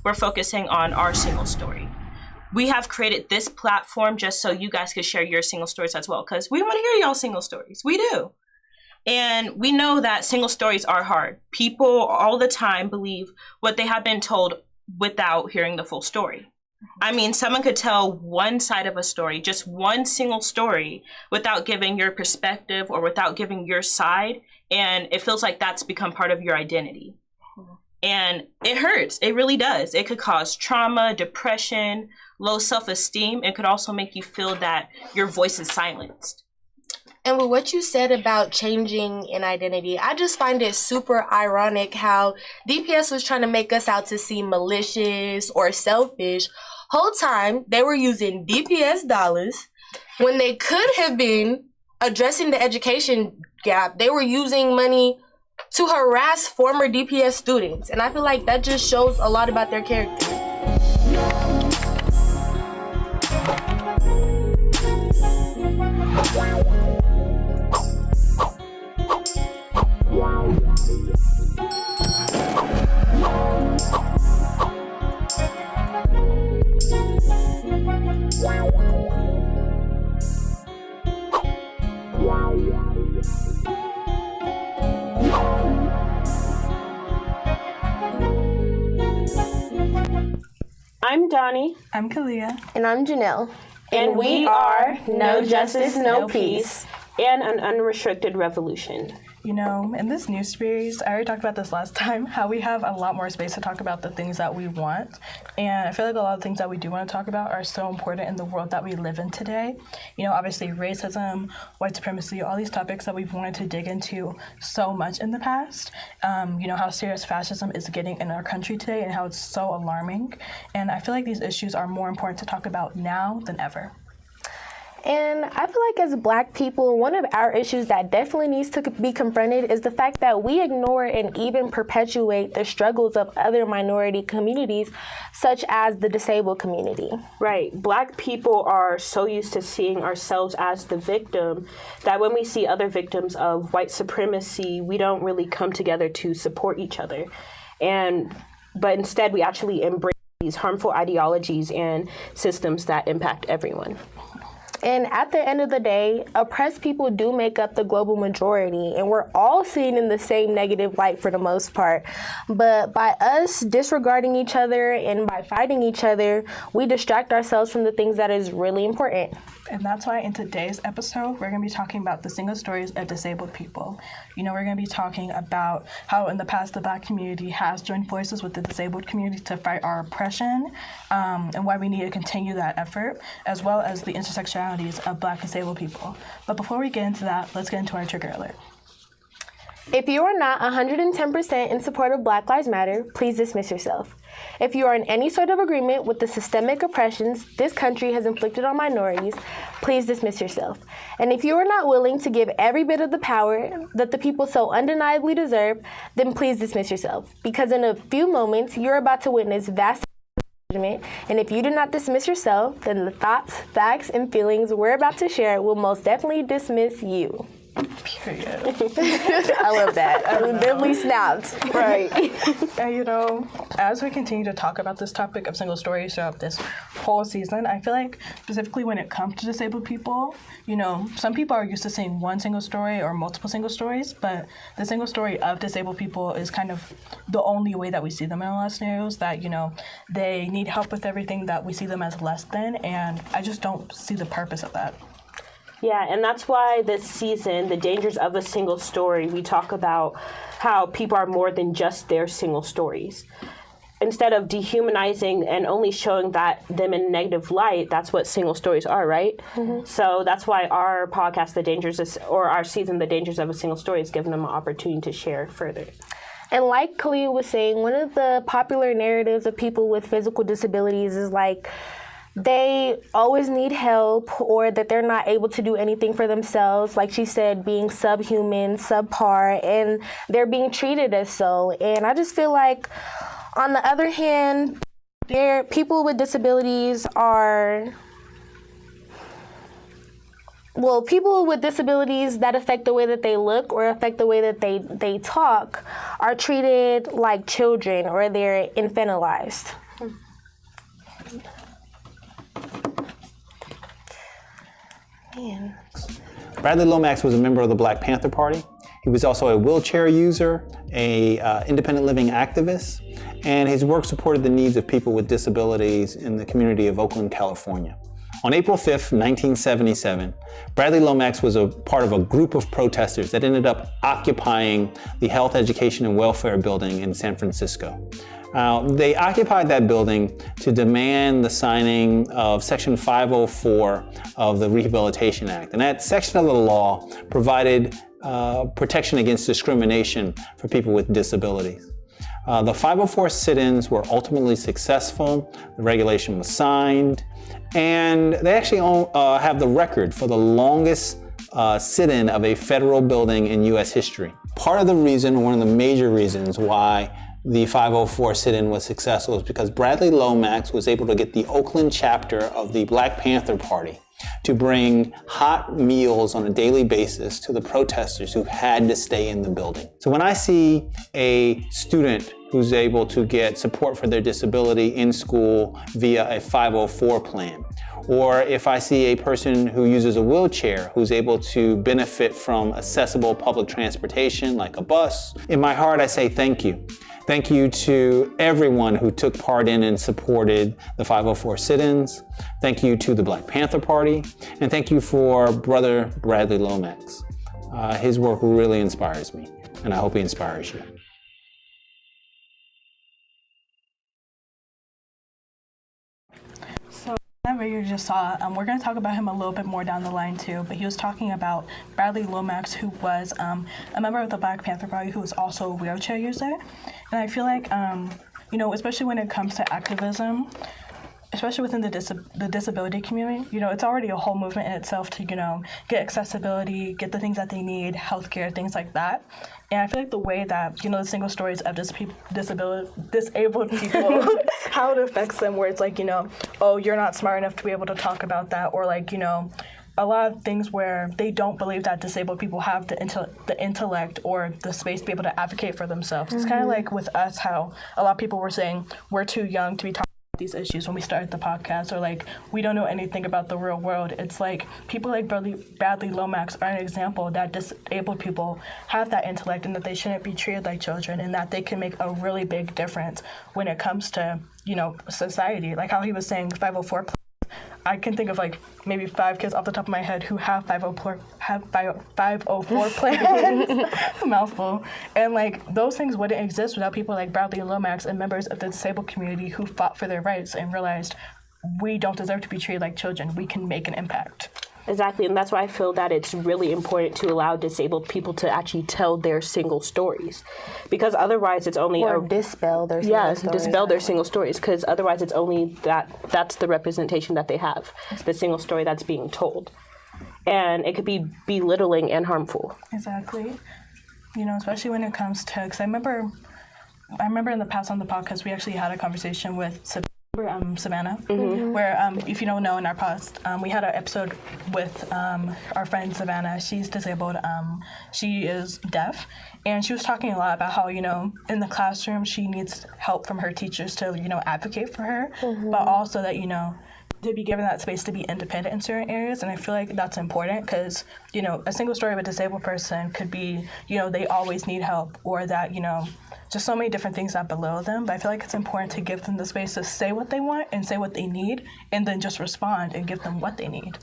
We're focusing on our single story. We have created this platform just so you guys could share your single stories as well, because we want to hear y'all single stories. We do. And we know that single stories are hard. People all the time believe what they have been told without hearing the full story. I mean, someone could tell one side of a story, just one single story, without giving your perspective or without giving your side, and it feels like that's become part of your identity. And it hurts. It really does. It could cause trauma, depression, low self-esteem. It could also make you feel that your voice is silenced. And with what you said about changing an identity, I just find it super ironic how DPS was trying to make us out to seem malicious or selfish. Whole time, they were using DPS dollars when they could have been addressing the education gap. They were using money to harass former DPS students. And I feel like that just shows a lot about their character. I'm DAHNI. I'm KALIAH. And I'm JENELLE. And we are No Justice, No Peace, and an Unrestricted Revolution. You know, in this news series, I already talked about this last time, how we have a lot more space to talk about the things that we want. And I feel like a lot of things that we do want to talk about are so important in the world that we live in today. You know, obviously racism, white supremacy, all these topics that we've wanted to dig into so much in the past. You know, how serious fascism is getting in our country today and how it's so alarming. And I feel like these issues are more important to talk about now than ever. And I feel like as Black people, one of our issues that definitely needs to be confronted is the fact that we ignore and even perpetuate the struggles of other minority communities, such as the disabled community. Right. Black people are so used to seeing ourselves as the victim that when we see other victims of white supremacy, we don't really come together to support each other. But instead, we actually embrace these harmful ideologies and systems that impact everyone. And at the end of the day, oppressed people do make up the global majority, and we're all seen in the same negative light for the most part. But by us disregarding each other and by fighting each other, we distract ourselves from the things that is really important. And that's why in today's episode, we're going to be talking about the single stories of disabled people. You know, we're going to be talking about how in the past the Black community has joined forces with the disabled community to fight our oppression, and why we need to continue that effort, as well as the intersectionality of Black disabled people. But before we get into that, let's get into our trigger alert. If you are not 110% in support of Black Lives Matter, please dismiss yourself. If you are in any sort of agreement with the systemic oppressions this country has inflicted on minorities, please dismiss yourself. And if you are not willing to give every bit of the power that the people so undeniably deserve, then please dismiss yourself. Because in a few moments, you're about to witness vast judgment, and if you do not dismiss yourself, then the thoughts, facts, and feelings we're about to share will most definitely dismiss you. Period. I love that. I mean, definitely snapped. Right. And you know, as we continue to talk about this topic of single stories throughout this whole season, I feel like specifically when it comes to disabled people, you know, some people are used to seeing one single story or multiple single stories, but the single story of disabled people is kind of the only way that we see them in a lot of scenarios, that, you know, they need help with everything, that we see them as less than, and I just don't see the purpose of that. Yeah, and that's why this season, The Dangers of a Single Story, we talk about how people are more than just their single stories. instead of dehumanizing and only showing them in a negative light, that's what single stories are, right? So that's why our podcast, our season, The Dangers of a Single Story, is giving them an opportunity to share further. And like KALIAH was saying, one of the popular narratives of people with physical disabilities is like they always need help, or that they're not able to do anything for themselves. Like she said, being subhuman, subpar, and they're being treated as so. And I just feel like, on the other hand, people with disabilities people with disabilities that affect the way that they look or affect the way that they talk are treated like children, or they're infantilized. Man. Bradley Lomax was a member of the Black Panther Party. He was also a wheelchair user, a independent living activist, and his work supported the needs of people with disabilities in the community of Oakland, California. On April 5th, 1977, Bradley Lomax was a part of a group of protesters that ended up occupying the Health, Education, and Welfare building in San Francisco. They occupied that building to demand the signing of Section 504 of the Rehabilitation Act. And that section of the law provided protection against discrimination for people with disabilities. The 504 sit-ins were ultimately successful. The regulation was signed, and they actually have the record for the longest sit-in of a federal building in U.S. history. Part of the reason, one of the major reasons why the 504 sit-in was successful is because Bradley Lomax was able to get the Oakland chapter of the Black Panther Party to bring hot meals on a daily basis to the protesters who had to stay in the building. So when I see a student who's able to get support for their disability in school via a 504 plan, or if I see a person who uses a wheelchair who's able to benefit from accessible public transportation like a bus, in my heart I say thank you. Thank you to everyone who took part in and supported the 504 sit-ins. Thank you to the Black Panther Party. And thank you for Brother Bradley Lomax. His work really inspires me, and I hope he inspires you. That video you just saw, we're going to talk about him a little bit more down the line too, but he was talking about Bradley Lomax, who was a member of the Black Panther Party, who was also a wheelchair user. And I feel like, especially when it comes to activism, especially within the disability community, it's already a whole movement in itself to, get accessibility, get the things that they need, healthcare, things like that. And I feel like the way that, the single stories of disabled people, how it affects them, where it's like, oh, you're not smart enough to be able to talk about that, or like, a lot of things where they don't believe that disabled people have the intellect or the space to be able to advocate for themselves. It's kind of like with us, how a lot of people were saying we're too young to be talking these issues when we started the podcast, or like we don't know anything about the real world. It's like people like Bradley Lomax are an example that disabled people have that intellect, and that they shouldn't be treated like children, and that they can make a really big difference when it comes to society. Like how he was saying 504. I can think of like maybe 5 kids off the top of my head who have 504 plans. A mouthful. And like those things wouldn't exist without people like Bradley Lomax and members of the disabled community who fought for their rights and realized we don't deserve to be treated like children. We can make an impact. Exactly, and that's why I feel that it's really important to allow disabled people to actually tell their single stories, because otherwise it's only dispel their single stories. Dispel their single stories, because otherwise it's only that's the representation that they have, the single story that's being told, and it could be belittling and harmful. Exactly, especially when it comes to, because I remember in the past on the podcast we actually had a conversation with Savannah, where if you don't know, in our past we had an episode with our friend Savannah. She's disabled. She is deaf, and she was talking a lot about how in the classroom she needs help from her teachers to advocate for her, but also that to be given that space to be independent in certain areas. And I feel like that's important, because a single story of a disabled person could be they always need help, or that just so many different things that below them. But I feel like it's important to give them the space to say what they want and say what they need, and then just respond and give them what they need.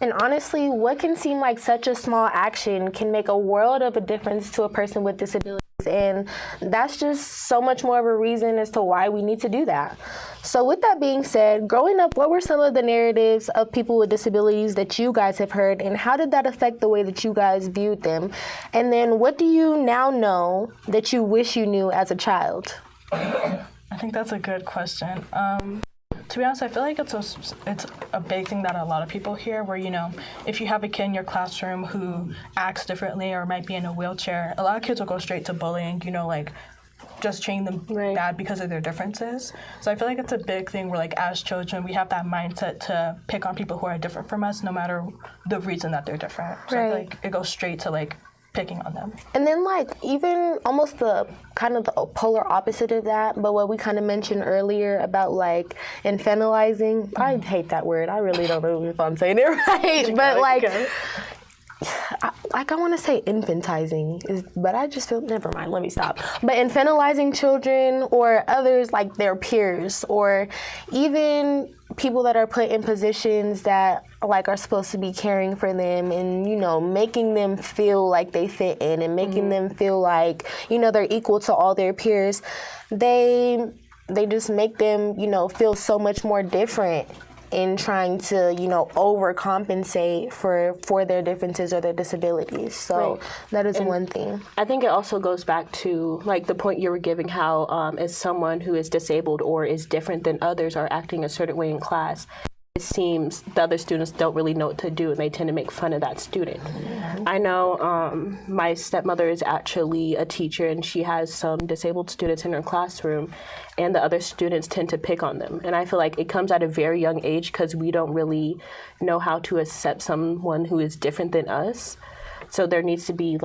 And honestly, what can seem like such a small action can make a world of a difference to a person with disability. And that's just so much more of a reason as to why we need to do that. So with that being said, growing up, what were some of the narratives of people with disabilities that you guys have heard, and how did that affect the way that you guys viewed them? And then what do you now know that you wish you knew as a child? I think that's a good question. To be honest, I feel like it's a big thing that a lot of people hear where, you know, if you have a kid in your classroom who acts differently or might be in a wheelchair, a lot of kids will go straight to bullying, you know, like just treating them bad because of their differences. So I feel like it's a big thing where, like, as children, we have that mindset to pick on people who are different from us no matter the reason that they're different. So I feel like it goes straight to, like, picking on them. And then, like, even almost the kind of the polar opposite of that, but what we kind of mentioned earlier about, like, infantilizing. I hate that word. I really don't know if I'm saying it right. But, like, I want to say infantizing, but I just feel, never mind, let me stop. But infantilizing children or others, like their peers, or even people that are put in positions that, like, are supposed to be caring for them and, you know, making them feel like they fit in and making them feel like, you know, they're equal to all their peers. They just make them, you know, feel so much more different in trying to, you know, overcompensate for their differences or their disabilities. So that is one thing. I think it also goes back to, like, the point you were giving, how as someone who is disabled or is different than others are acting a certain way in class, it seems the other students don't really know what to do, and they tend to make fun of that student. I know my stepmother is actually a teacher, and she has some disabled students in her classroom, and the other students tend to pick on them. And I feel like it comes at a very young age because we don't really know how to accept someone who is different than us. So there needs to be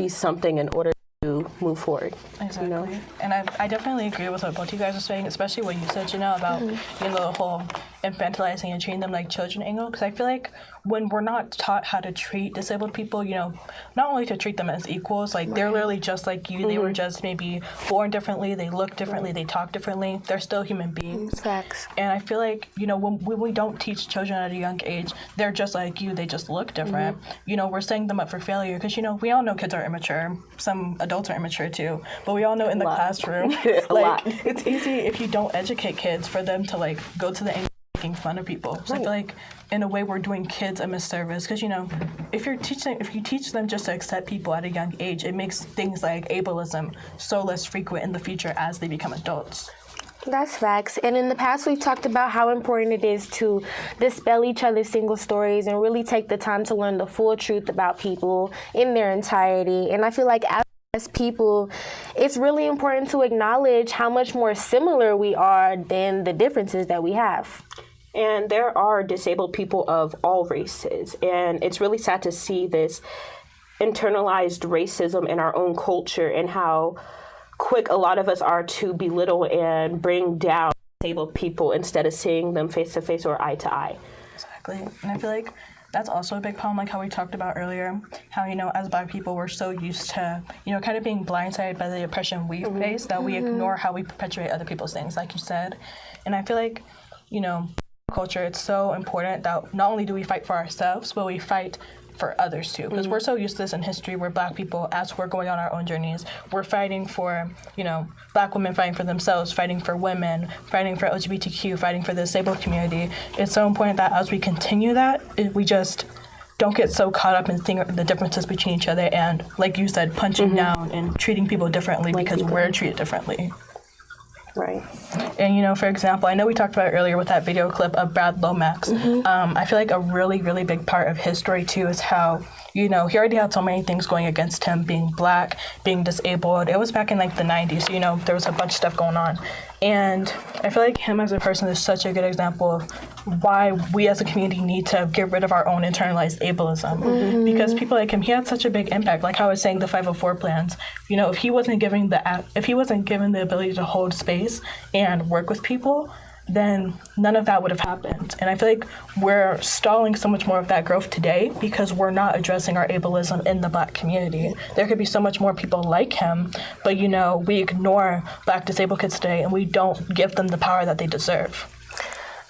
something in order to move forward. Exactly. You know? And I definitely agree with what both you guys are saying, especially what you said, Janelle, about, you know, the whole infantilizing and treating them like children angle. Because I feel like when we're not taught how to treat disabled people, you know, not only to treat them as equals, like they're literally just like you. They were just maybe born differently, they look differently, they talk differently. They're still human beings. Facts. And I feel like, you know, when we don't teach children at a young age, they're just like you, they just look different. You know, we're setting them up for failure because, you know, we all know kids are immature. Some adults are immature too. But we all know in the classroom, like, it's easy if you don't educate kids for them to, like, go to the end making fun of people. So I feel like in a way we're doing kids a misservice because, you know, if you teach them just to accept people at a young age, it makes things like ableism so less frequent in the future as they become adults. That's facts. And in the past, we've talked about how important it is to dispel each other's single stories and really take the time to learn the full truth about people in their entirety. And I feel like as people, it's really important to acknowledge how much more similar we are than the differences that we have. And there are disabled people of all races. And it's really sad to see this internalized racism in our own culture and how quick a lot of us are to belittle and bring down disabled people instead of seeing them face to face or eye to eye. Exactly. And I feel like that's also a big problem, like how we talked about earlier, how, you know, as Black people, we're so used to, you know, kind of being blindsided by the oppression we face that we ignore how we perpetuate other people's things, like you said. And I feel like, you know, culture, it's so important that not only do we fight for ourselves, but we fight for others too, because we're so used to this in history where Black people, as we're going on our own journeys, we're fighting for, you know, Black women fighting for themselves, fighting for women, fighting for LGBTQ, fighting for the disabled community. It's so important that as we continue that, we just don't get so caught up in seeing the differences between each other and, like you said, punching down and treating people differently because we're treated differently. Right. And, you know, for example, I know we talked about it earlier with that video clip of Brad Lomax. I feel like a really, really big part of his story, too, is how, you know, he already had so many things going against him, being Black, being disabled. It was back in, like, the 90s, so, you know, there was a bunch of stuff going on. And I feel like him as a person is such a good example of why we as a community need to get rid of our own internalized ableism. Because people like him, he had such a big impact. Like how I was saying, the 504 plans. You know, if he wasn't given the ability to hold space and work with people, then none of that would have happened. And I feel like we're stalling so much more of that growth today because we're not addressing our ableism in the Black community. There could be so much more people like him, but, you know, we ignore Black disabled kids today and we don't give them the power that they deserve.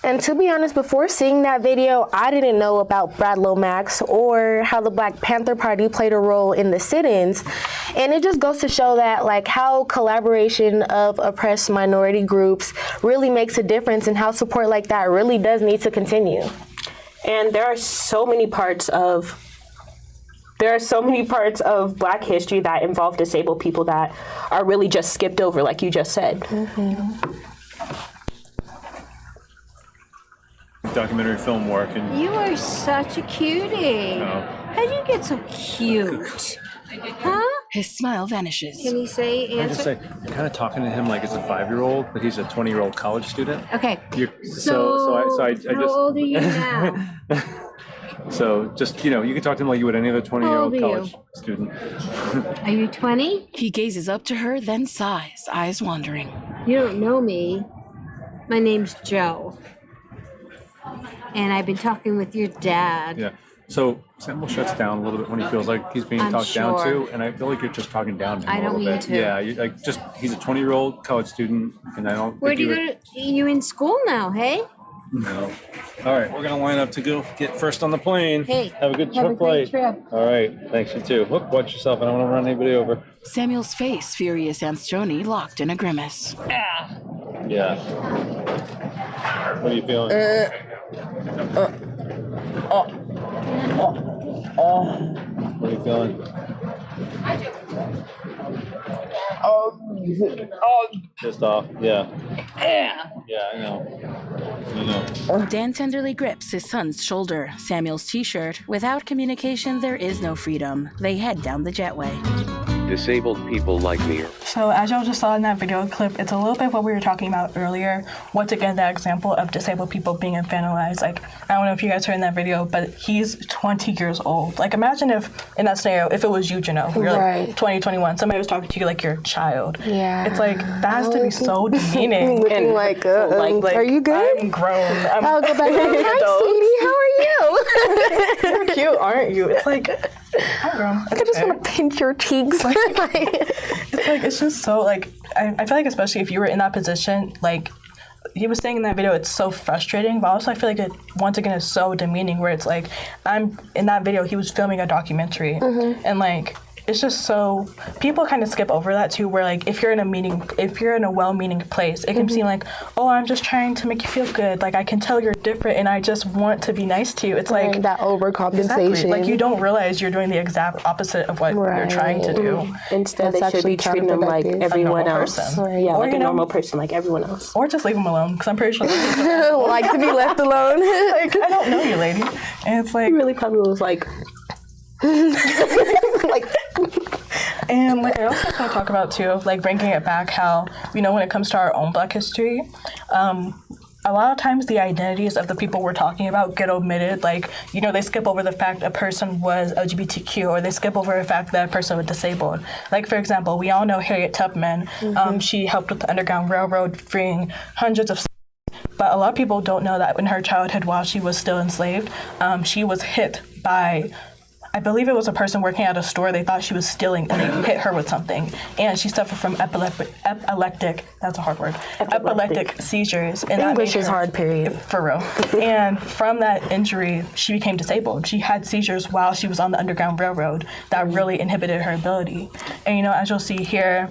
And to be honest, before seeing that video, I didn't know about Brad Lomax or how the Black Panther Party played a role in the sit-ins. And it just goes to show that like how collaboration of oppressed minority groups really makes a difference and how support like that really does need to continue. And there are so many parts of Black history that involve disabled people that are really just skipped over, like you just said. Documentary film work, and You are such a cutie. How do you get so cute? Huh? His smile vanishes. Can you say I just answer? say you're kind of talking to him like it's a 5-year-old, but he's a 20-year-old college student. Okay. I just. How old are you now? So just you can talk to him like you would any other 20-year-old How old are college student. Are you 20? He gazes up to her, then sighs, eyes wandering. You don't know me. My name's Joe. And I've been talking with your dad. Yeah. So Samuel shuts down a little bit when he feels like he's being I'm talked down sure. to, and I feel like you're just talking down to him I a don't little mean bit. to. Yeah, he's a 20-year-old college student, and I don't. Where think do you go to? You in school now, hey? No. All right, we're gonna line up to go get first on the plane. Hey, have a good have a great flight. trip. All right, thanks, you too. Look, watch yourself. I don't want to run anybody over. Samuel's face, furious and stony, locked in a grimace. Yeah. What are you feeling? What are you feeling? Pissed off. Yeah. Yeah, I know. Dan tenderly grips his son's shoulder. Samuel's t-shirt. Without communication, there is no freedom. They head down the jetway. Disabled people like me. So as y'all just saw in that video clip, it's a little bit what we were talking about earlier. Once again, that example of disabled people being infantilized. Like, I don't know if you guys heard in that video, but he's 20 years old. Like, imagine if, in that scenario, if it was you, Janelle, you're like 20, 21, somebody was talking to you like you're a child. Yeah. It's like, that has to be so demeaning. Looking like, are you good? I'm grown. I'll go back home. Hi, sweetie. How are you? You're cute, aren't you? It's like, I'm grown. I just want to pinch your cheeks. It's just so, like, I feel like especially if you were in that position, like, he was saying in that video, it's so frustrating, but also I feel like it, once again, is so demeaning where it's like, in that video, he was filming a documentary, and, like, it's just so, people kind of skip over that too, where like if you're in a well-meaning place, it can seem like, oh, I'm just trying to make you feel good, like I can tell you're different and I just want to be nice to you. It's like that overcompensation. Exactly. Like you don't realize you're doing the exact opposite of what you're trying to do. Instead, they should be treating them like everyone else. Person. Yeah, or, like a normal person, like everyone else. Or just leave them alone, because I'm pretty sure like to be left alone. Like, I don't know you, lady. And it's like, he really probably was like like, and like I also want to talk about too, like bringing it back, how when it comes to our own Black history, a lot of times the identities of the people we're talking about get omitted. Like, they skip over the fact a person was LGBTQ, or they skip over the fact that a person was disabled. Like, for example, we all know Harriet Tubman. She helped with the Underground Railroad, freeing hundreds of slaves. But a lot of people don't know that in her childhood, while she was still enslaved, she was hit by, I believe it was a person working at a store. They thought she was stealing, and they hit her with something. And she suffered from epileptic seizures. And English is hard, period. For real. And from that injury, she became disabled. She had seizures while she was on the Underground Railroad that really inhibited her ability. And as you'll see here,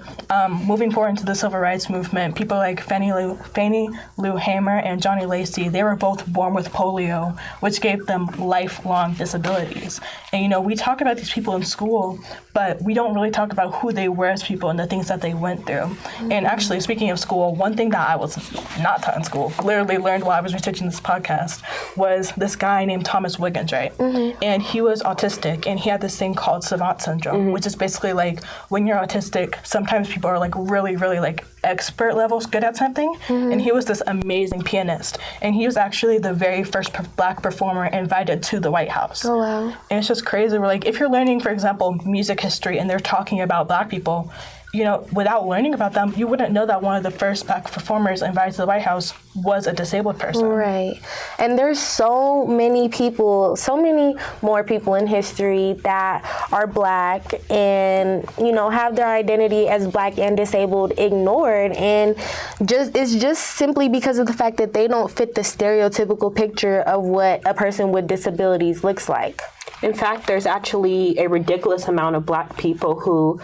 moving forward into the Civil Rights Movement, people like Fannie Lou Hamer and Johnny Lacey, they were both born with polio, which gave them lifelong disabilities. And we talk about these people in school, but we don't really talk about who they were as people and the things that they went through. And actually, speaking of school, one thing that I was not taught in school, literally learned while I was researching this podcast, was this guy named Thomas Wiggins, right? And he was autistic, and he had this thing called savant syndrome, which is basically like when you're autistic, sometimes people are like really, really like expert levels good at something. And he was this amazing pianist, and he was actually the very first Black performer invited to the White House. Oh, wow. And it's just crazy. We're like, if you're learning, for example, music history, and they're talking about Black people, without learning about them, you wouldn't know that one of the first Black performers invited to the White House was a disabled person. Right. And there's so many people, so many more people in history that are Black and, have their identity as Black and disabled ignored. And it's just simply because of the fact that they don't fit the stereotypical picture of what a person with disabilities looks like. In fact, there's actually a ridiculous amount of Black people who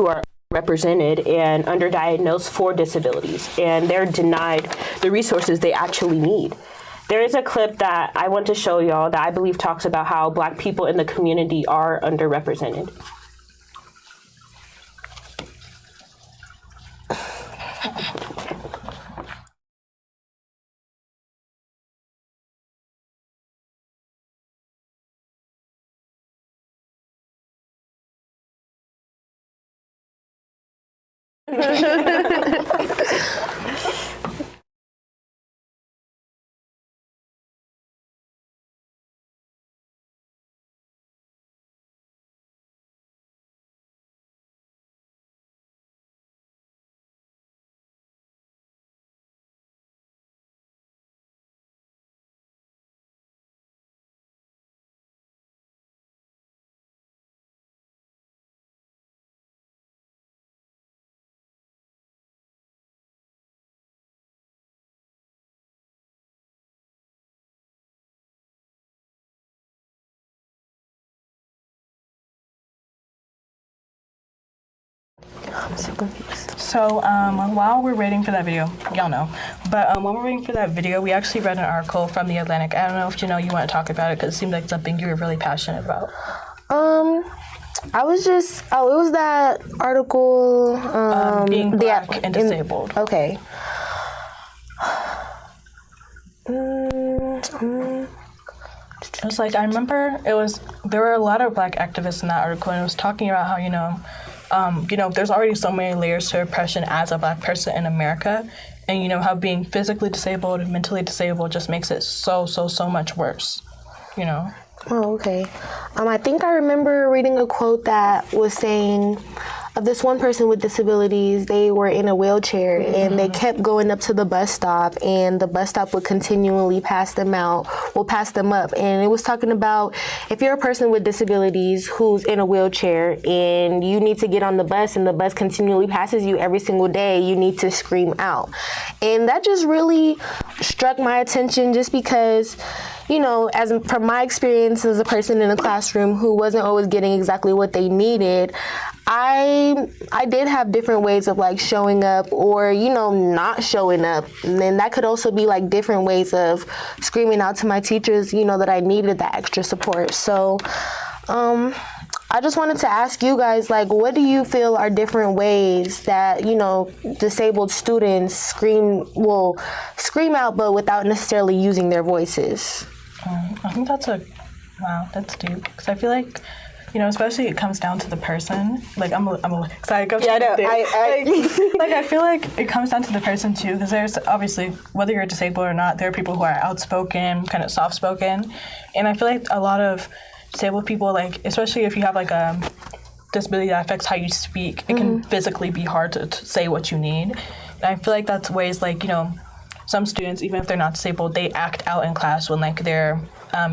are represented and underdiagnosed for disabilities, and they're denied the resources they actually need. There is a clip that I want to show y'all that I believe talks about how Black people in the community are underrepresented. I'm so confused. So while we're waiting for that video, y'all know, but while we're waiting for that video, we actually read an article from The Atlantic. I don't know if you want to talk about it because it seemed like something you were really passionate about. It was that article. Being Black and disabled. Okay. It was like, I remember there were a lot of Black activists in that article, and it was talking about how, there's already so many layers to oppression as a Black person in America, and how being physically disabled and mentally disabled just makes it so much worse, Oh, okay. I think I remember reading a quote that was saying of this one person with disabilities. They were in a wheelchair, and they kept going up to the bus stop, and the bus stop would continually pass them up. And it was talking about if you're a person with disabilities who's in a wheelchair and you need to get on the bus and the bus continually passes you every single day, you need to scream out. And that just really struck my attention, just because from my experience as a person in a classroom who wasn't always getting exactly what they needed, I did have different ways of showing up or, not showing up. And then that could also be different ways of screaming out to my teachers, that I needed that extra support. So, I just wanted to ask you guys, what do you feel are different ways that, disabled students scream out, but without necessarily using their voices? I think that's deep. Because I feel like, especially it comes down to the person. I'm excited. Yeah, I know. I feel like it comes down to the person too, because there's obviously, whether you're disabled or not, there are people who are outspoken, kind of soft-spoken. And I feel like a lot of disabled people, especially if you have a disability that affects how you speak, it can physically be hard to say what you need. And I feel like that's ways some students, even if they're not disabled, they act out in class when their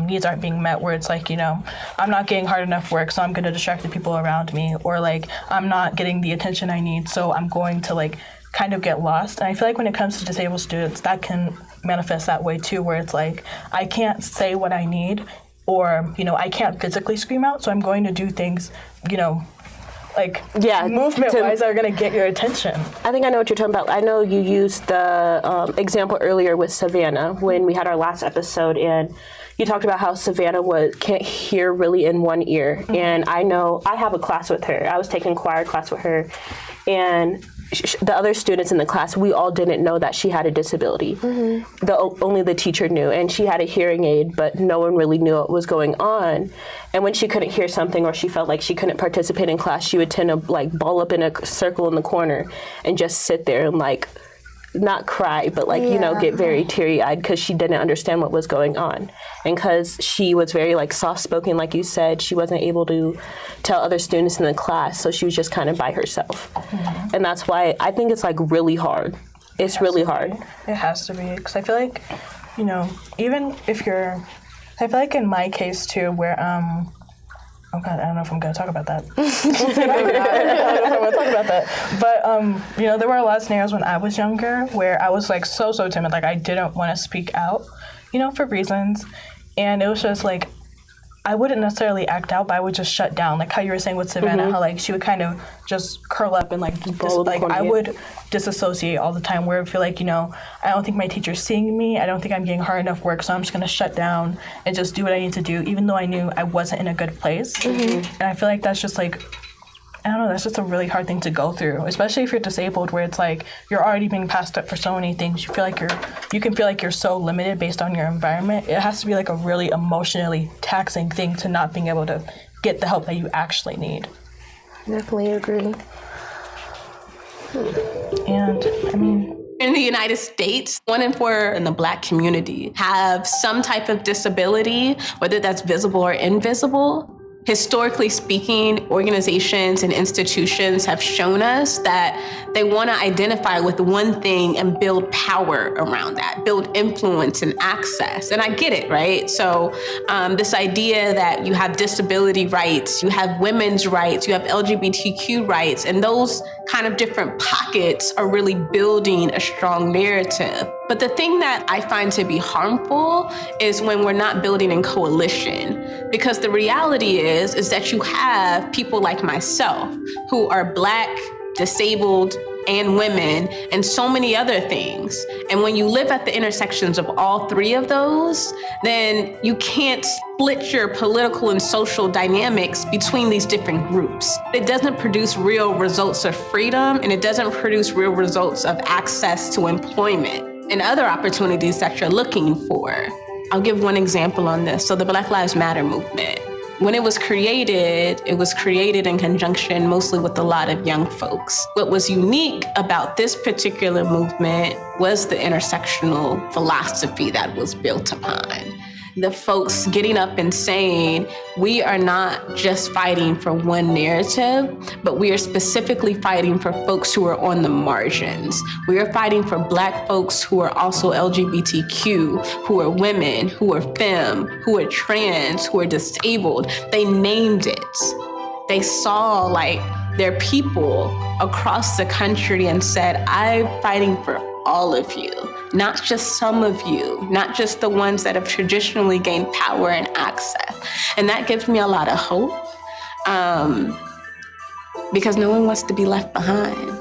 needs aren't being met, where it's I'm not getting hard enough work, so I'm going to distract the people around me, or I'm not getting the attention I need, so I'm going to kind of get lost. And I feel like when it comes to disabled students, that can manifest that way too, where it's I can't say what I need, or I can't physically scream out, so I'm going to do things movement-wise are going to get your attention. I think I know what you're talking about. I know you used the example earlier with Savannah when we had our last episode, and you talked about how Savannah can't hear really in one ear. And I know I have a class with her. I was taking choir class with her, and the other students in the class, we all didn't know that she had a disability. Only the teacher knew, and she had a hearing aid, but no one really knew what was going on. And when she couldn't hear something, or she felt like she couldn't participate in class, she would tend to ball up in a circle in the corner and just sit there and not cry, but like, you know, get very teary-eyed because she didn't understand what was going on. And because she was very like soft-spoken, like you said, she wasn't able to tell other students in the class, so she was just kind of by herself. And that's why I think it's like really hard. It's really hard. It has to be, because I feel like, you know, even if you're, I feel like in my case too, where, oh God, I don't know if I'm going to talk about that. I don't know if I'm going to talk about that. But, you know, there were a lot of scenarios when I was younger where I was like so timid. Like I didn't want to speak out, you know, for reasons. And it was just like, I wouldn't necessarily act out, but I would just shut down. Like how you were saying with Savannah, how like she would kind of just curl up and like, I would disassociate all the time, where I feel like, you know, I don't think my teacher's seeing me. I don't think I'm getting hard enough work, so I'm just going to shut down and just do what I need to do, even though I knew I wasn't in a good place. And I feel like that's just like, I don't know, that's just a really hard thing to go through, especially if you're disabled, where it's like you're already being passed up for so many things. You feel like you can feel like you're so limited based on your environment. It has to be like a really emotionally taxing thing to not being able to get the help that you actually need. Definitely agree. And I mean, in the United States, 1 in 4 in the Black community have some type of disability, whether that's visible or invisible. Historically speaking, organizations and institutions have shown us that they want to identify with one thing and build power around that, build influence and access. And I get it, right? So this idea that you have disability rights, you have women's rights, you have LGBTQ rights, and those kind of different pockets are really building a strong narrative. But the thing that I find to be harmful is when we're not building in coalition, because the reality is that you have people like myself who are Black, disabled, and women, and so many other things. And when you live at the intersections of all 3 of those, then you can't split your political and social dynamics between these different groups. It doesn't produce real results of freedom, and it doesn't produce real results of access to employment and other opportunities that you're looking for. I'll give one example on this. So the Black Lives Matter movement, when it was created in conjunction mostly with a lot of young folks. What was unique about this particular movement was the intersectional philosophy that was built upon. The folks getting up and saying, we are not just fighting for one narrative, but we are specifically fighting for folks who are on the margins. We are fighting for Black folks who are also LGBTQ, who are women, who are femme, who are trans, who are disabled. They named it. They saw like their people across the country and said, I'm fighting for all of you, not just some of you, not just the ones that have traditionally gained power and access. And that gives me a lot of hope, because no one wants to be left behind.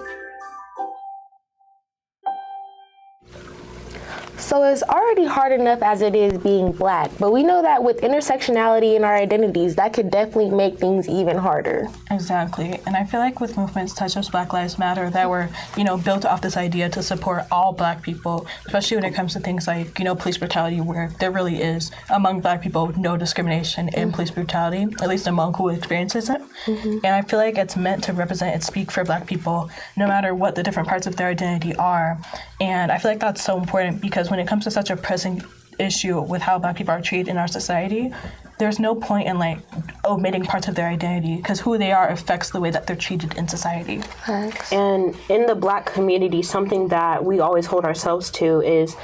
So it's already hard enough as it is being Black, but we know that with intersectionality in our identities, that could definitely make things even harder. Exactly. And I feel like with movements such as Black Lives Matter that were, you know, built off this idea to support all Black people, especially when it comes to things like, you know, police brutality, where there really is, among Black people, no discrimination in police brutality, at least among who experiences it. And I feel like it's meant to represent and speak for Black people, no matter what the different parts of their identity are. And I feel like that's so important, because when it comes to such a pressing issue with how Black people are treated in our society, there's no point in like omitting parts of their identity, because who they are affects the way that they're treated in society. Thanks. And in the Black community, something that we always hold ourselves to is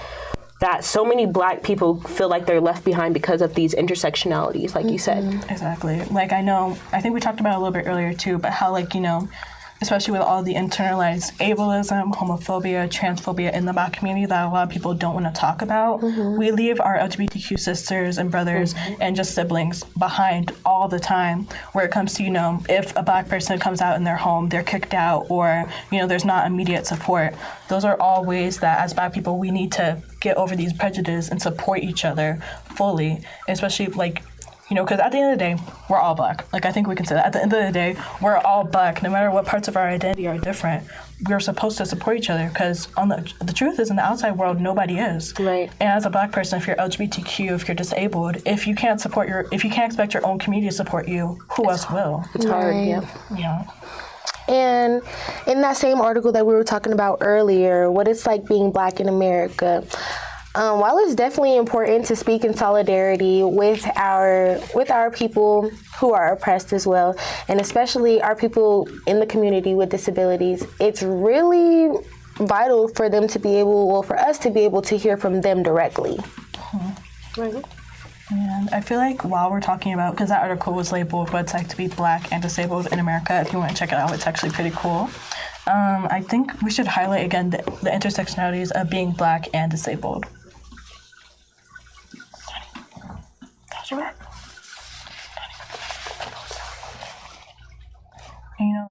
that so many Black people feel like they're left behind because of these intersectionalities, like you said. Exactly. Like I think we talked about it a little bit earlier too, but how like, you know, especially with all the internalized ableism, homophobia, transphobia in the Black community that a lot of people don't want to talk about. We leave our LGBTQ sisters and brothers and just siblings behind all the time, where it comes to, you know, if a Black person comes out in their home, they're kicked out, or, you know, there's not immediate support. Those are all ways that as Black people, we need to get over these prejudices and support each other fully, especially like, you know, because at the end of the day, we're all Black. Like, I think we can say that. At the end of the day, we're all Black. No matter what parts of our identity are different, we're supposed to support each other, because on the truth is, in the outside world, nobody is. Right. And as a Black person, if you're LGBTQ, if you're disabled, if you can't expect your own community to support you, who else will? It's hard, yeah. You know? And in that same article that we were talking about earlier, what it's like being Black in America, while it's definitely important to speak in solidarity with our people who are oppressed as well, and especially our people in the community with disabilities, it's really vital for them to be able, well, for us to be able to hear from them directly. Right. And I feel like while we're talking about, because that article was labeled what it's like to be Black and disabled in America, if you want to check it out, it's actually pretty cool. I think we should highlight again the intersectionalities of being Black and disabled. You know,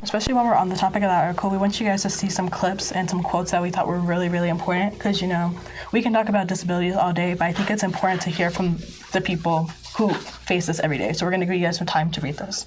especially when we're on the topic of that article, we want you guys to see some clips and some quotes that we thought were really, really important, because, you know, we can talk about disabilities all day, but I think it's important to hear from the people who face this every day. So we're going to give you guys some time to read this.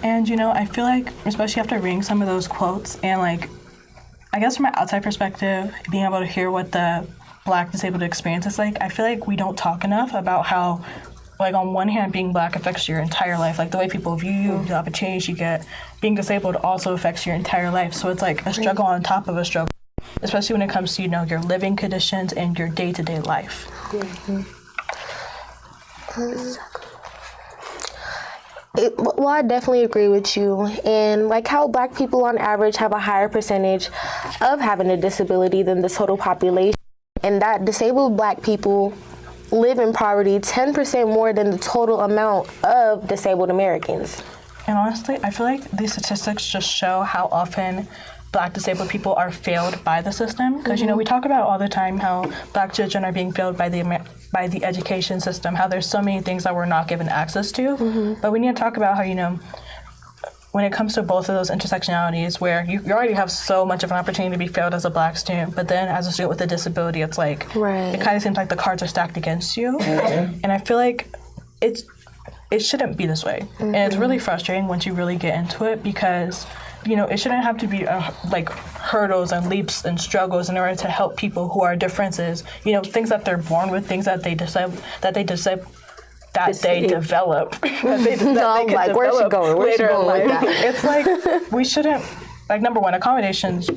And, you know, I feel like, especially after reading some of those quotes, and, like, I guess from an outside perspective, being able to hear what the Black disabled experience is like, I feel like we don't talk enough about how, like, on one hand, being Black affects your entire life. Like, the way people view you, the opportunities you get. Being disabled also affects your entire life. So it's like a struggle on top of a struggle, especially when it comes to, you know, your living conditions and your day-to-day life. Well, I definitely agree with you. And like how Black people on average have a higher percentage of having a disability than the total population, and that disabled Black people live in poverty 10% more than the total amount of disabled Americans. And honestly, I feel like these statistics just show how often Black disabled people are failed by the system. Because, you know, we talk about all the time how Black children are being failed by the education system, how there's so many things that we're not given access to. But we need to talk about how, you know, when it comes to both of those intersectionalities, where you already have so much of an opportunity to be failed as a Black student, but then as a student with a disability, it's like, it kind of seems like the cards are stacked against you. And I feel like it shouldn't be this way. And it's really frustrating once you really get into it, because, you know, it shouldn't have to be like hurdles and leaps and struggles in order to help people who are differences. You know, things that they're born with, things that they develop. Where's she going with that? It's like, we shouldn't, like, number one, accommodations,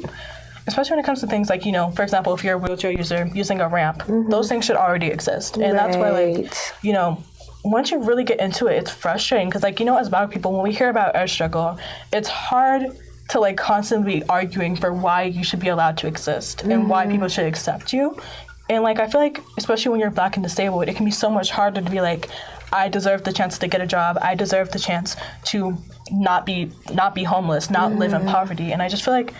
especially when it comes to things like, you know, for example, if you're a wheelchair user using a ramp, those things should already exist. And that's why, like, you know, once you really get into it, it's frustrating, because, like, you know, as Black people, when we hear about our struggle, it's hard to, like, constantly be arguing for why you should be allowed to exist and why people should accept you. And, like, I feel like, especially when you're Black and disabled, it can be so much harder to be like, I deserve the chance to get a job, I deserve the chance to not be homeless, not live in poverty. And I just feel like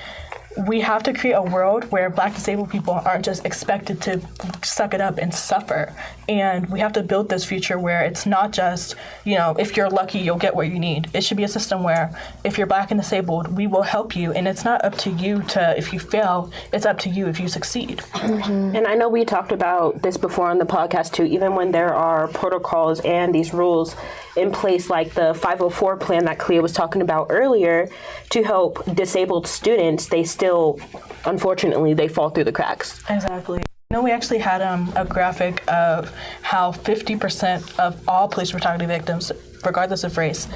we have to create a world where Black disabled people aren't just expected to suck it up and suffer. And we have to build this future where it's not just, you know, if you're lucky, you'll get what you need. It should be a system where if you're Black and disabled, we will help you. And it's not up to you to, if you fail, it's up to you if you succeed. And I know we talked about this before on the podcast too, even when there are protocols and these rules in place, like the 504 plan that KALIAH was talking about earlier, to help disabled students, they still, unfortunately, they fall through the cracks. Exactly. You know, we actually had a graphic of how 50% of all police brutality victims, regardless of race,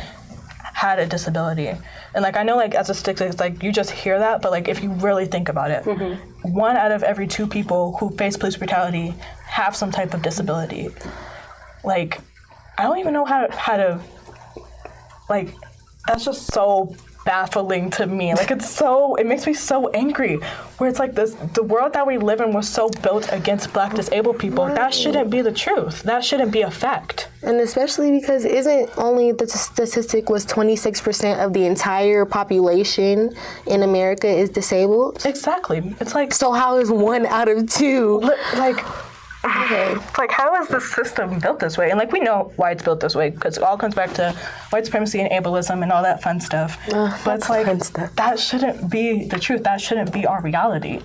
had a disability. And, like, I know, like, as a statistic, it's like you just hear that, but, like, if you really think about it, 1 out of every 2 people who face police brutality have some type of disability. Like, I don't even know how to, like, that's just so baffling to me. Like, it makes me so angry, where it's like the world that we live in was so built against Black disabled people. Right. That shouldn't be the truth. That shouldn't be a fact. And especially because isn't only the statistic was 26% of the entire population in America is disabled? Exactly. It's like, so how is 1 out of 2? Like, okay. Like, how is the system built this way? And like, we know why it's built this way, because it all comes back to white supremacy and ableism and all that fun stuff. But it's like, that shouldn't be the truth. That shouldn't be our reality.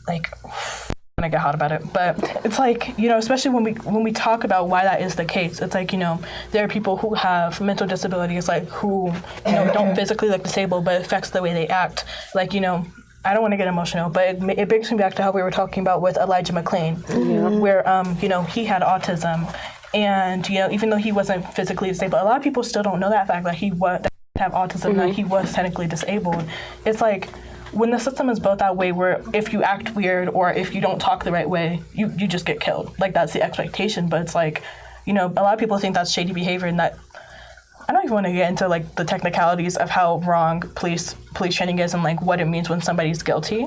Like, I'm gonna get hot about it, but it's like, you know, especially when we talk about why that is the case, it's like, you know, there are people who have mental disabilities, like, who, you know, don't physically look disabled, but it affects the way they act. Like, you know, I don't want to get emotional, but it brings me back to how we were talking about with Elijah McClain, where, you know, he had autism, and, you know, even though he wasn't physically disabled, a lot of people still don't know that fact, that he have autism, that he was technically disabled. It's like, when the system is built that way, where if you act weird or if you don't talk the right way, you just get killed. Like, that's the expectation. But it's like, you know, a lot of people think that's shady behavior, and that, I don't even want to get into like the technicalities of how wrong police training is and like what it means when somebody's guilty.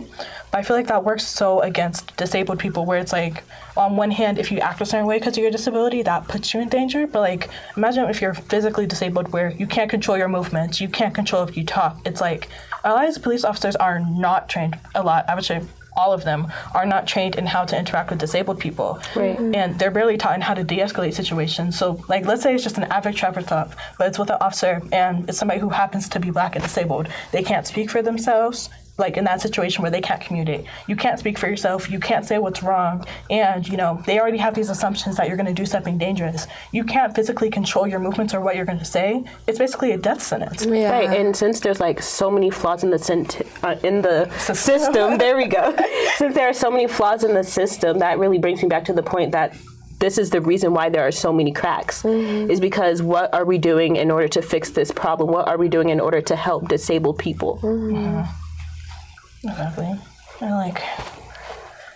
But I feel like that works so against disabled people, where it's like, on one hand, if you act a certain way because of your disability, that puts you in danger. But like, imagine if you're physically disabled, where you can't control your movements, you can't control if you talk. It's like, a lot of police officers are not trained, I would say all of them are not trained in how to interact with disabled people. Right. And they're barely taught in how to de-escalate situations. So like, let's say it's just an average traffic stop, but it's with an officer and it's somebody who happens to be Black and disabled. They can't speak for themselves. Like, in that situation where they can't communicate, you can't speak for yourself, you can't say what's wrong, and, you know, they already have these assumptions that you're going to do something dangerous. You can't physically control your movements or what you're going to say. It's basically a death sentence. Yeah. Right, and since there's like so many flaws in the system, there we go. Since there are so many flaws in the system, that really brings me back to the point that this is the reason why there are so many cracks, is because what are we doing in order to fix this problem? What are we doing in order to help disabled people? Exactly. And like,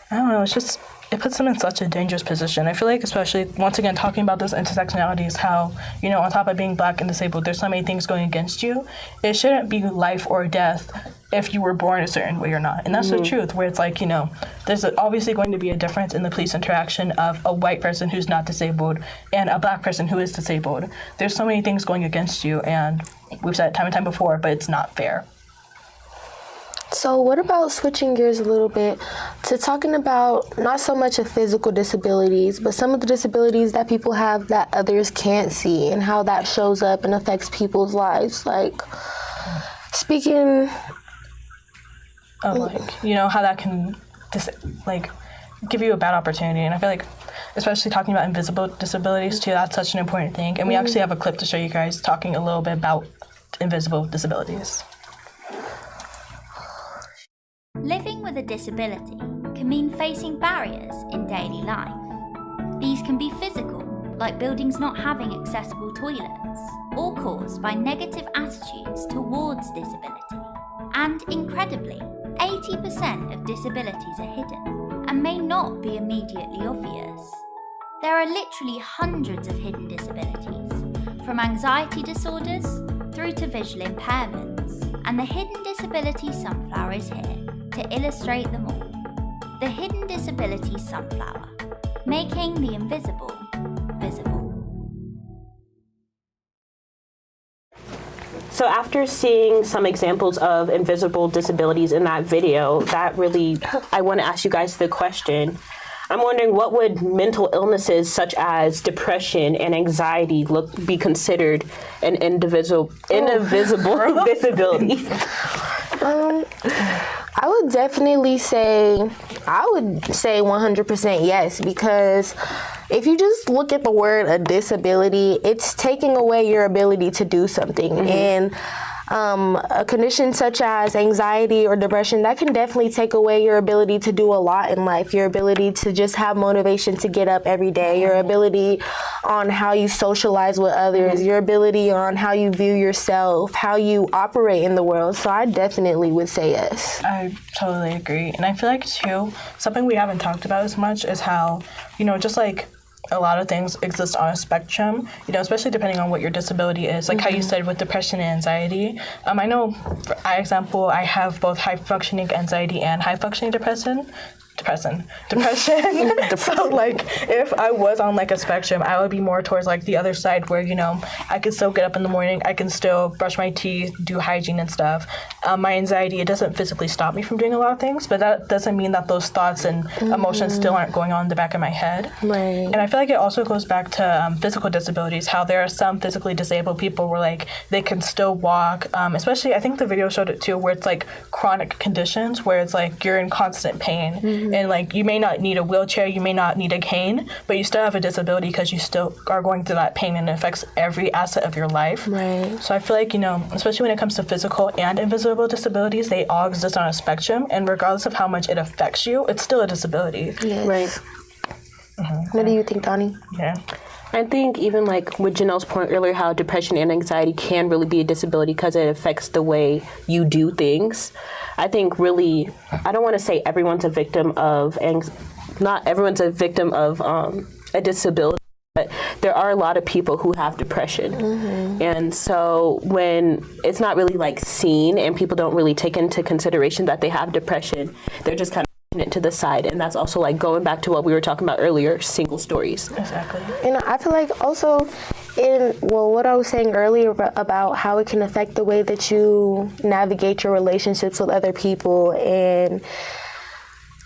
I don't know, it's just, it puts them in such a dangerous position. I feel like, especially, once again, talking about this intersectionality, is how, you know, on top of being Black and disabled, there's so many things going against you. It shouldn't be life or death if you were born a certain way or not. And that's the truth, where it's like, you know, there's obviously going to be a difference in the police interaction of a white person who's not disabled and a Black person who is disabled. There's so many things going against you, and we've said it time and time before, but it's not fair. So what about switching gears a little bit to talking about not so much of physical disabilities, but some of the disabilities that people have that others can't see, and how that shows up and affects people's lives? Like, speaking of, like, you know, how that can give you a bad opportunity. And I feel like, especially talking about invisible disabilities too, that's such an important thing. And we actually have a clip to show you guys talking a little bit about invisible disabilities. Living with a disability can mean facing barriers in daily life. These can be physical, like buildings not having accessible toilets, or caused by negative attitudes towards disability. And incredibly, 80% of disabilities are hidden and may not be immediately obvious. There are literally hundreds of hidden disabilities, from anxiety disorders through to visual impairments, and the Hidden Disability Sunflower is here to illustrate them all. The Hidden Disability Sunflower, making the invisible visible. So after seeing some examples of invisible disabilities in that video, that really, I want to ask you guys the question. I'm wondering, what would mental illnesses such as depression and anxiety be considered an invisible disability? I would definitely say, 100% yes, because if you just look at the word a disability, it's taking away your ability to do something. And a condition such as anxiety or depression, that can definitely take away your ability to do a lot in life, your ability to just have motivation to get up every day, your ability on how you socialize with others, your ability on how you view yourself, how you operate in the world. So I definitely would say yes. I totally agree. And I feel like, too, something we haven't talked about as much is how, you know, just like a lot of things exist on a spectrum, you know, especially depending on what your disability is. Like how you said with depression and anxiety. I know, for example, I have both high-functioning anxiety and high-functioning depression. So like if I was on like a spectrum, I would be more towards like the other side where, you know, I could still get up in the morning, I can still brush my teeth, do hygiene and stuff. My anxiety, it doesn't physically stop me from doing a lot of things, but that doesn't mean that those thoughts and emotions still aren't going on in the back of my head. Right. And I feel like it also goes back to physical disabilities, how there are some physically disabled people where like they can still walk, especially I think the video showed it too, where it's like chronic conditions where it's like you're in constant pain. And like you may not need a wheelchair, you may not need a cane, but you still have a disability because you still are going through that pain and it affects every asset of your life. Right. So I feel like, you know, especially when it comes to physical and invisible disabilities, they all exist on a spectrum, and regardless of how much it affects you, it's still a disability. Yes. Right. What do you think, Dahni? Yeah. I think even like with Janelle's point earlier, how depression and anxiety can really be a disability because it affects the way you do things. I think really, I don't want to say everyone's a victim of, not everyone's a victim of a disability, but there are a lot of people who have depression. And so when it's not really like seen and people don't really take into consideration that they have depression, they're just kind of it to the side. And that's also like going back to what we were talking about earlier, single stories. Exactly. And I feel like also what I was saying earlier about how it can affect the way that you navigate your relationships with other people. And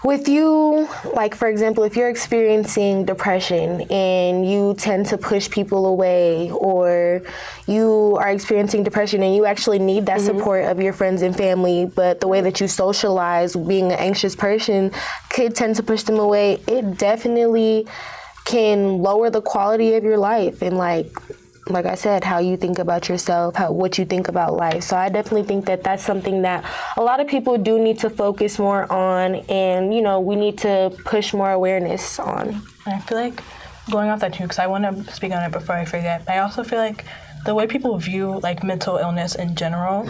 with you, like for example, if you're experiencing depression and you tend to push people away, or you are experiencing depression and you actually need that support of your friends and family, but the way that you socialize, being an anxious person, could tend to push them away, it definitely can lower the quality of your life. And like I said, how you think about yourself, what you think about life. So I definitely think that that's something that a lot of people do need to focus more on, and, you know, we need to push more awareness on. I feel like going off that too, because I want to speak on it before I forget, I also feel like the way people view like mental illness in general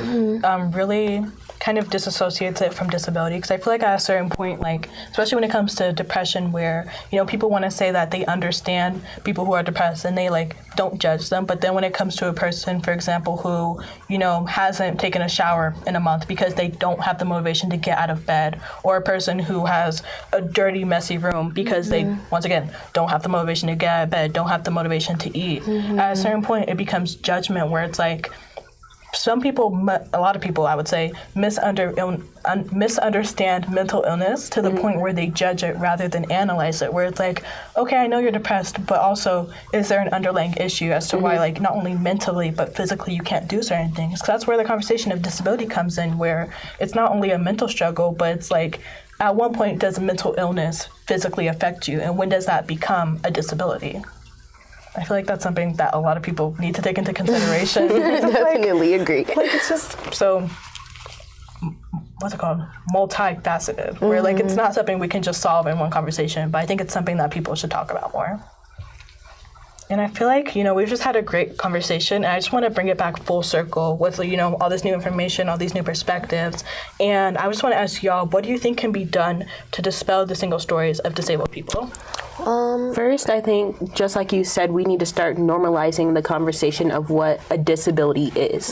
really kind of disassociates it from disability, because I feel like at a certain point, like especially when it comes to depression, where, you know, people want to say that they understand people who are depressed and they like don't judge them, but then when it comes to a person, for example, who, you know, hasn't taken a shower in a month because they don't have the motivation to get out of bed, or a person who has a dirty, messy room because they, once again, don't have the motivation to get out of bed, don't have the motivation to eat, at a certain point it becomes judgment, where it's like some people, a lot of people, I would say, misunderstand mental illness to the point where they judge it rather than analyze it, where it's like, okay, I know you're depressed, but also is there an underlying issue as to why, like, not only mentally but physically you can't do certain things? 'Cause that's where the conversation of disability comes in, where it's not only a mental struggle, but it's like, at one point, does mental illness physically affect you, and when does that become a disability? I feel like that's something that a lot of people need to take into consideration. Definitely agree. Like, it's just so, what's it called? Multifaceted, where like it's not something we can just solve in one conversation, but I think it's something that people should talk about more. And I feel like, you know, we've just had a great conversation, and I just want to bring it back full circle with, you know, all this new information, all these new perspectives. And I just want to ask y'all, what do you think can be done to dispel the single stories of disabled people? First, I think, just like you said, we need to start normalizing the conversation of what a disability is.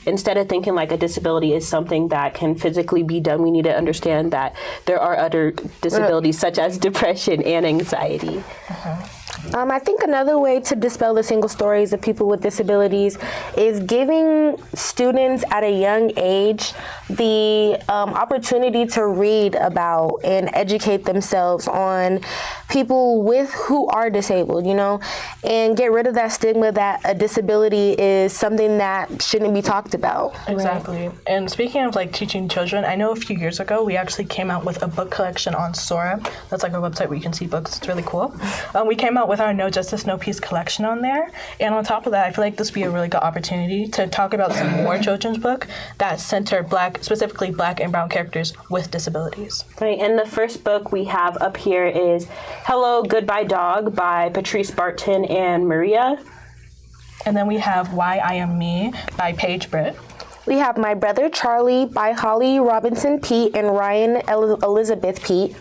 Instead of thinking like a disability is something that can physically be done, we need to understand that there are other disabilities such as depression and anxiety. I think another way to dispel the single stories of people with disabilities is giving students at a young age the opportunity to read about and educate themselves on people who are disabled, you know, and get rid of that stigma that a disability is something that shouldn't be talked about. Exactly. Right? And speaking of like teaching children, I know a few years ago we actually came out with a book collection on Sora. That's like a website where you can see books. It's really cool. We came out with our No Justice, No Peace collection on there. And on top of that, I feel like this would be a really good opportunity to talk about some more children's book that center specifically Black and Brown characters with disabilities. Right, and the first book we have up here is Hello, Goodbye Dog by Patrice Barton and Maria. And then we have Why I Am Me by Paige Britt. We have My Brother Charlie by Holly Robinson Pete and Ryan Elizabeth Pete.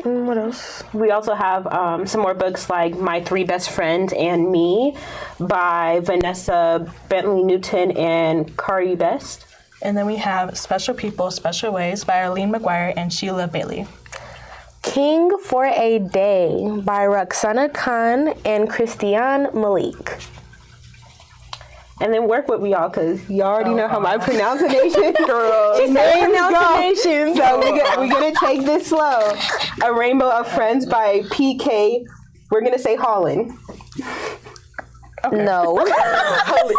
What else? We also have some more books like My Three Best Friends and Me by Vanessa Bentley Newton and Kari Best. And then we have Special People, Special Ways by Arlene McGuire and Sheila Bailey. King for a Day by Roxana Khan and Christiane Malik. And then work with me, y'all, because y'all already know how my pronunciation, girl. She said pronunciation. So we're going to take this slow. A Rainbow of Friends by PK. We're going to say Holland. Okay. No.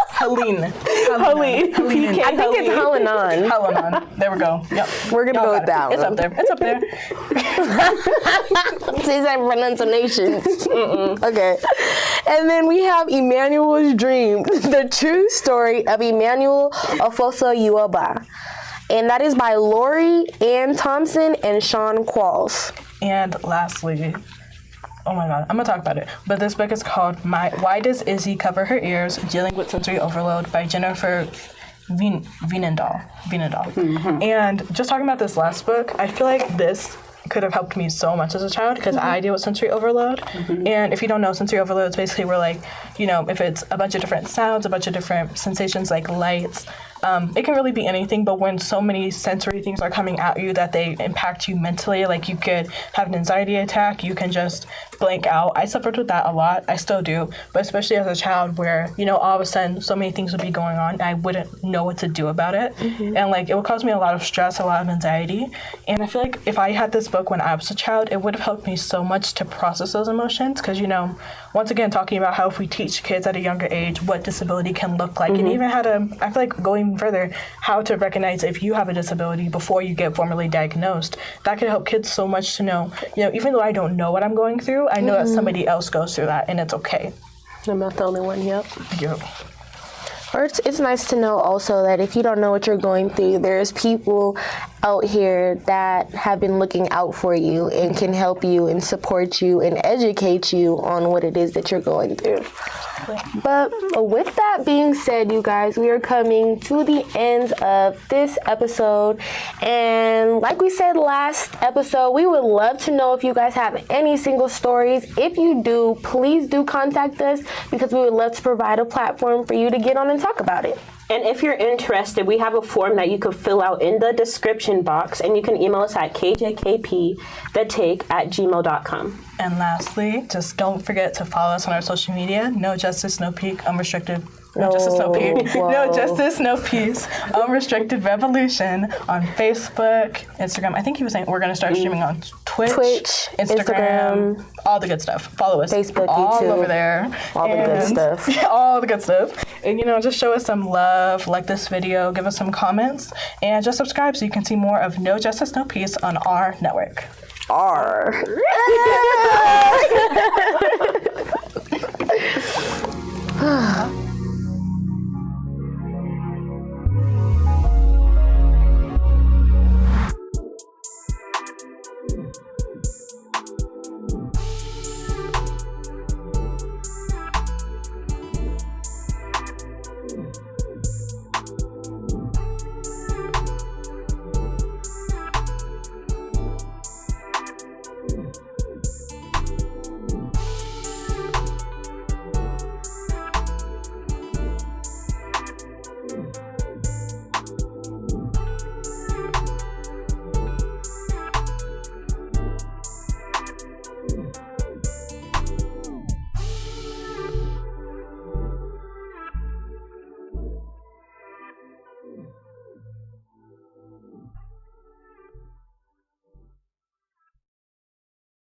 Helene. PK. I think it's Helenon. Helenon. There we go. Yep. We're going to go with that one. It's up there. It's up there. Says that pronunciation. Okay. And then we have Emmanuel's Dream, the true story of Emmanuel Ofoso Yuoba. And that is by Lori Ann Thompson and Sean Qualls. And lastly, oh my God, I'm gonna talk about it. But this book is called Why Does Izzy Cover Her Ears? Dealing with Sensory Overload by Jennifer Vienendahl. Mm-hmm. And just talking about this last book, I feel like this could have helped me so much as a child because I deal with sensory overload. Mm-hmm. And if you don't know, sensory overload is basically where, like, you know, if it's a bunch of different sounds, a bunch of different sensations like lights, it can really be anything, but when so many sensory things are coming at you that they impact you mentally, like you could have an anxiety attack, you can just blank out. I suffered with that a lot. I still do, but especially as a child where, you know, all of a sudden so many things would be going on and I wouldn't know what to do about it. Mm-hmm. And like it would cause me a lot of stress, a lot of anxiety. And I feel like if I had this book when I was a child, it would have helped me so much to process those emotions because, you know, once again, talking about how if we teach kids at a younger age what disability can look like and even how to, I feel like going further, how to recognize if you have a disability before you get formally diagnosed, that could help kids so much to know, you know, even though I don't know what I'm going through, I know that somebody else goes through that and it's okay. I'm not the only one, yep. Yep. Or it's nice to know also that if you don't know what you're going through, there's people out here that have been looking out for you and can help you and support you and educate you on what it is that you're going through. But with that being said, you guys, we are coming to the end of this episode. And like we said last episode, we would love to know if you guys have any single stories. If you do, please do contact us because we would love to provide a platform for you to get on and talk about it. And if you're interested, we have a form that you could fill out in the description box, and you can email us at kjkpthetake@gmail.com. And lastly, just don't forget to follow us on our social media. No Justice, No Peak, Unrestricted. No Justice, No Peace. No Justice, No Peace. Unrestricted Revolution on Facebook, Instagram. I think he was saying we're going to start streaming on Twitch, Instagram, all the good stuff. Follow us. Facebook, all YouTube. Over there. All the good stuff. All the good stuff. And, you know, just show us some love, like this video, give us some comments, and just subscribe so you can see more of No Justice, No Peace on our network. R.